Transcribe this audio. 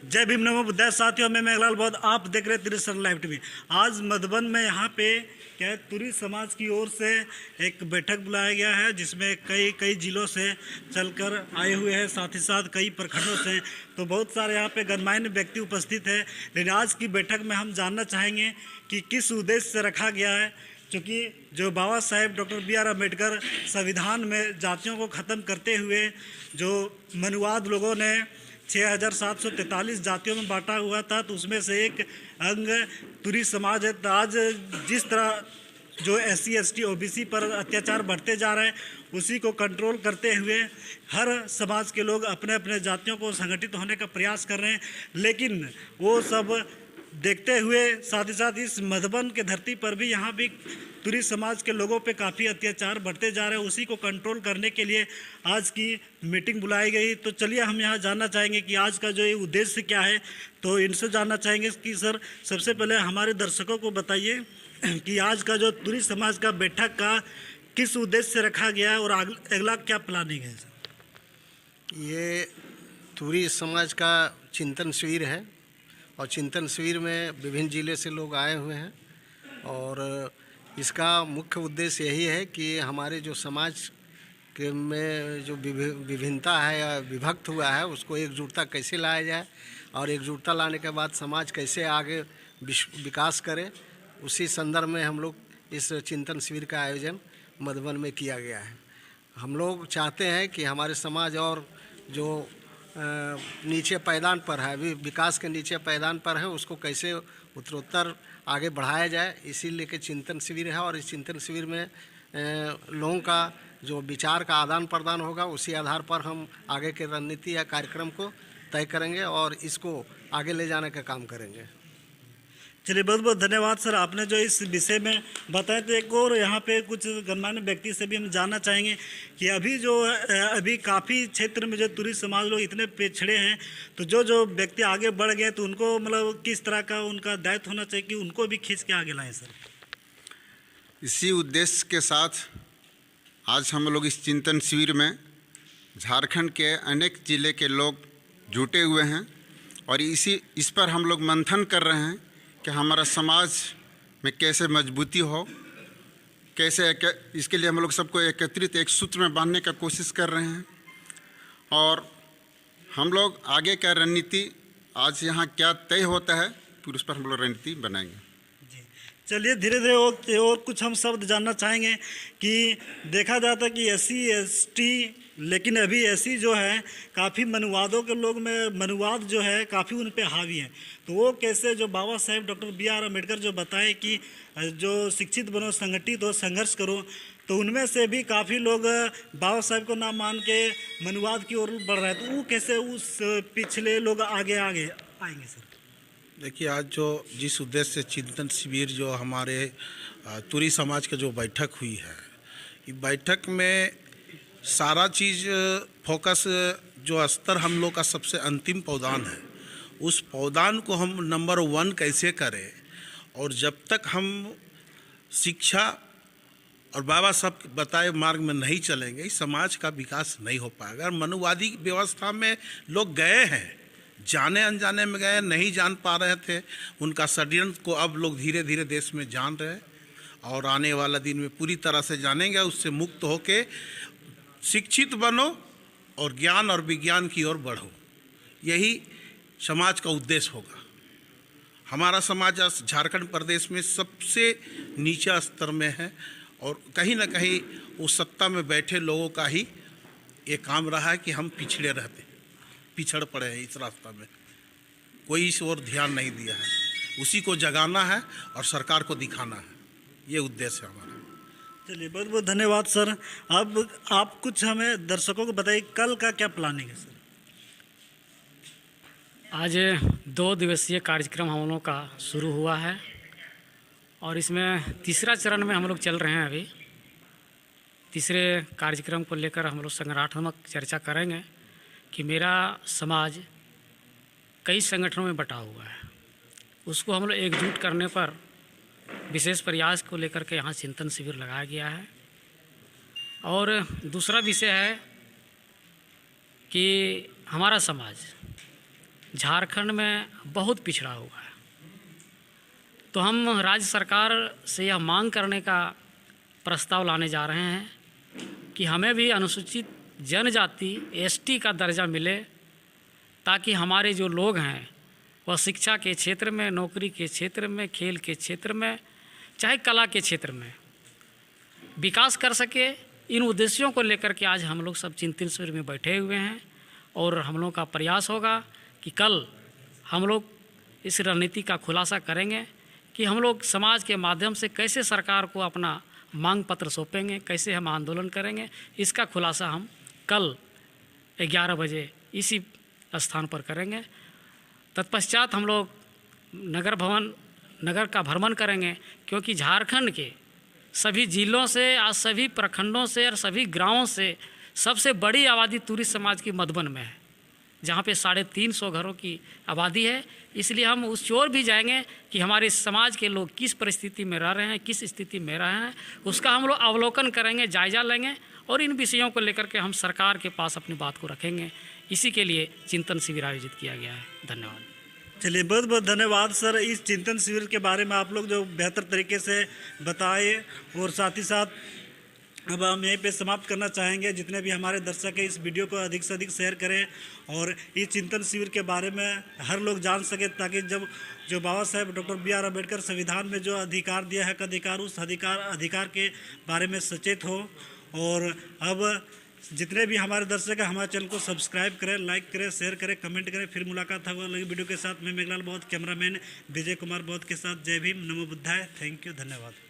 जय भीम नमो बुद्धाय। साथियों मैं मेघलाल बौद्ध, आप देख रहे तिरसर लाइव टीवी। आज मधुबन में यहाँ पे क्या है, तुरी समाज की ओर से एक बैठक बुलाया गया है जिसमें कई जिलों से चलकर आए हुए हैं, साथ ही साथ कई प्रखंडों से। तो बहुत सारे यहाँ पे गणमान्य व्यक्ति उपस्थित है। लेकिन आज की बैठक में हम जानना चाहेंगे कि किस उद्देश्य से रखा गया है, क्योंकि जो बाबा साहेब डॉक्टर B.R. अम्बेडकर संविधान में जातियों को ख़त्म करते हुए जो मनुवाद लोगों ने 6,743 जातियों में बांटा हुआ था, तो उसमें से एक अंग तुरी समाज है। तो आज जिस तरह जो SC ST OBC पर अत्याचार बढ़ते जा रहे हैं, उसी को कंट्रोल करते हुए हर समाज के लोग अपने अपने जातियों को संगठित होने का प्रयास कर रहे हैं। लेकिन वो सब देखते हुए साथ ही साथ इस मधुबन के धरती पर भी यहाँ भी तुरी समाज के लोगों पे काफ़ी अत्याचार बढ़ते जा रहे हैं। उसी को कंट्रोल करने के लिए आज की मीटिंग बुलाई गई। तो चलिए हम यहाँ जानना चाहेंगे कि आज का जो ये उद्देश्य क्या है। तो इनसे जानना चाहेंगे कि सर, सबसे पहले हमारे दर्शकों को बताइए कि आज का जो तुरी समाज का बैठक का किस उद्देश्य से रखा गया है और अगला क्या प्लानिंग है सर? ये तुरी समाज का चिंतन शिविर है और चिंतन शिविर में विभिन्न ज़िले से लोग आए हुए हैं और इसका मुख्य उद्देश्य यही है कि हमारे जो समाज के में जो विभिन्नता है या विभक्त हुआ है, उसको एकजुटता कैसे लाया जाए और एकजुटता लाने के बाद समाज कैसे आगे विकास करे, उसी संदर्भ में हम लोग इस चिंतन शिविर का आयोजन मधुबन में किया गया है। हम लोग चाहते हैं कि हमारे समाज और जो नीचे पैदान पर है, अभी विकास के नीचे पैदान पर है, उसको कैसे उत्तरोत्तर आगे बढ़ाया जाए, इसी लेके चिंतन शिविर है। और इस चिंतन शिविर में लोगों का जो विचार का आदान प्रदान होगा, उसी आधार पर हम आगे के रणनीति या कार्यक्रम को तय करेंगे और इसको आगे ले जाने का काम करेंगे। चलिए, बहुत बहुत धन्यवाद सर, आपने जो इस विषय में बताया। तो एक और यहाँ पे कुछ गणमान्य व्यक्ति से भी हम जानना चाहेंगे कि अभी काफ़ी क्षेत्र में जो तुरी समाज लोग इतने पिछड़े हैं, तो जो व्यक्ति आगे बढ़ गए तो उनको मतलब किस तरह का उनका दायित्व होना चाहिए कि उनको भी खींच के आगे लाएं सर? इसी उद्देश्य के साथ आज हम लोग इस चिंतन शिविर में झारखंड के अनेक जिले के लोग जुटे हुए हैं और इस पर हम लोग मंथन कर रहे हैं कि हमारा समाज में कैसे मजबूती हो, कैसे इसके लिए हम लोग सबको एकत्रित एक सूत्र में बांधने का कोशिश कर रहे हैं। और हम लोग आगे का रणनीति आज यहाँ क्या तय होता है, फिर उस पर हम लोग रणनीति बनाएंगे। चलिए, धीरे धीरे और कुछ हम शब्द जानना चाहेंगे कि देखा जाता है कि SC ST, लेकिन अभी ऐसी जो है काफ़ी मनुवादों के लोग में मनुवाद जो है काफ़ी उन पे हावी है। तो वो कैसे जो बाबा साहेब डॉक्टर B.R. अम्बेडकर जो बताए कि जो शिक्षित बनो, संगठित हो, संघर्ष करो, तो उनमें से भी काफ़ी लोग बाबा साहेब को ना मान के मनुवाद की ओर बढ़ रहे हैं। तो वो कैसे उस पिछले लोग आगे आएंगे सर? देखिए, आज जो जिस उद्देश्य से चिंतन शिविर जो हमारे तुरी समाज का जो बैठक हुई है, इस बैठक में सारा चीज़ फोकस जो स्तर हम लोग का सबसे अंतिम पौधान है, उस पौधान को हम नंबर 1 कैसे करें। और जब तक हम शिक्षा और बाबा साहब बताए मार्ग में नहीं चलेंगे, समाज का विकास नहीं हो पाएगा। मनुवादी व्यवस्था में लोग गए हैं, जाने अनजाने में गए, नहीं जान पा रहे थे उनका षड्यंत्र को, अब लोग धीरे धीरे देश में जान रहे हैं और आने वाला दिन में पूरी तरह से जानेंगे। उससे मुक्त होके शिक्षित बनो और ज्ञान और विज्ञान की ओर बढ़ो, यही समाज का उद्देश्य होगा। हमारा समाज झारखंड प्रदेश में सबसे नीचा स्तर में है और कहीं ना कहीं उस सत्ता में बैठे लोगों का ही ये काम रहा है कि हम पिछड़ पड़े हैं। इस रास्ता में कोई इस ओर ध्यान नहीं दिया है, उसी को जगाना है और सरकार को दिखाना है, ये उद्देश्य है हमारा। चलिए, बहुत बहुत धन्यवाद सर। अब आप कुछ हमें दर्शकों को बताइए, कल का क्या प्लानिंग है सर? आज 2 दिवसीय कार्यक्रम हम लोगों का शुरू हुआ है और इसमें तीसरा चरण में हम लोग चल रहे हैं। अभी तीसरे कार्यक्रम को लेकर हम लोग संगठनात्मक चर्चा करेंगे कि मेरा समाज कई संगठनों में बटा हुआ है, उसको हम लोग एकजुट करने पर विशेष प्रयास को लेकर के यहाँ चिंतन शिविर लगाया गया है। और दूसरा विषय है कि हमारा समाज झारखंड में बहुत पिछड़ा हुआ है। तो हम राज्य सरकार से यह मांग करने का प्रस्ताव लाने जा रहे हैं कि हमें भी अनुसूचित जनजाति एसटी का दर्जा मिले, ताकि हमारे जो लोग हैं वह शिक्षा के क्षेत्र में, नौकरी के क्षेत्र में, खेल के क्षेत्र में, चाहे कला के क्षेत्र में विकास कर सके। इन उद्देश्यों को लेकर के आज हम लोग सब चिंतन शिविर में बैठे हुए हैं और हम लोग का प्रयास होगा कि कल हम लोग इस रणनीति का खुलासा करेंगे कि हम लोग समाज के माध्यम से कैसे सरकार को अपना मांग पत्र सौंपेंगे, कैसे हम आंदोलन करेंगे। इसका खुलासा हम कल 11 बजे इसी स्थान पर करेंगे। तत्पश्चात हम लोग नगर का भ्रमण करेंगे, क्योंकि झारखंड के सभी जिलों से, आज सभी प्रखंडों से और सभी गांवों से सबसे बड़ी आबादी तुरी समाज की मधुबन में है, जहाँ पे 350 घरों की आबादी है। इसलिए हम उस ओर भी जाएंगे कि हमारे समाज के लोग किस परिस्थिति में रह रहे हैं, किस स्थिति में रह रहे हैं, उसका हम लोग अवलोकन करेंगे, जायजा लेंगे और इन विषयों को लेकर के हम सरकार के पास अपनी बात को रखेंगे। इसी के लिए चिंतन शिविर आयोजित किया गया है। धन्यवाद। चलिए, बहुत बहुत धन्यवाद सर। इस चिंतन शिविर के बारे में आप लोग जो बेहतर तरीके से बताए, और साथ ही साथ अब हम यहीं पे समाप्त करना चाहेंगे। जितने भी हमारे दर्शक हैं, इस वीडियो को अधिक से अधिक शेयर करें और इस चिंतन शिविर के बारे में हर लोग जान सके, ताकि जब जो बाबा साहेब डॉक्टर B.R. अम्बेडकर संविधान में जो अधिकार दिया है, अधिकार, उस अधिकार के बारे में सचेत हो। और अब जितने भी हमारे दर्शक हैं, हमारे चैनल को सब्सक्राइब करें, लाइक करें, शेयर करें, कमेंट करें। फिर मुलाकात होगा अगली वीडियो के साथ। मैं मेघलाल बहुत, कैमरामैन विजय कुमार बहुत के साथ। जय भीम, नमो बुद्धाय। थैंक यू, धन्यवाद।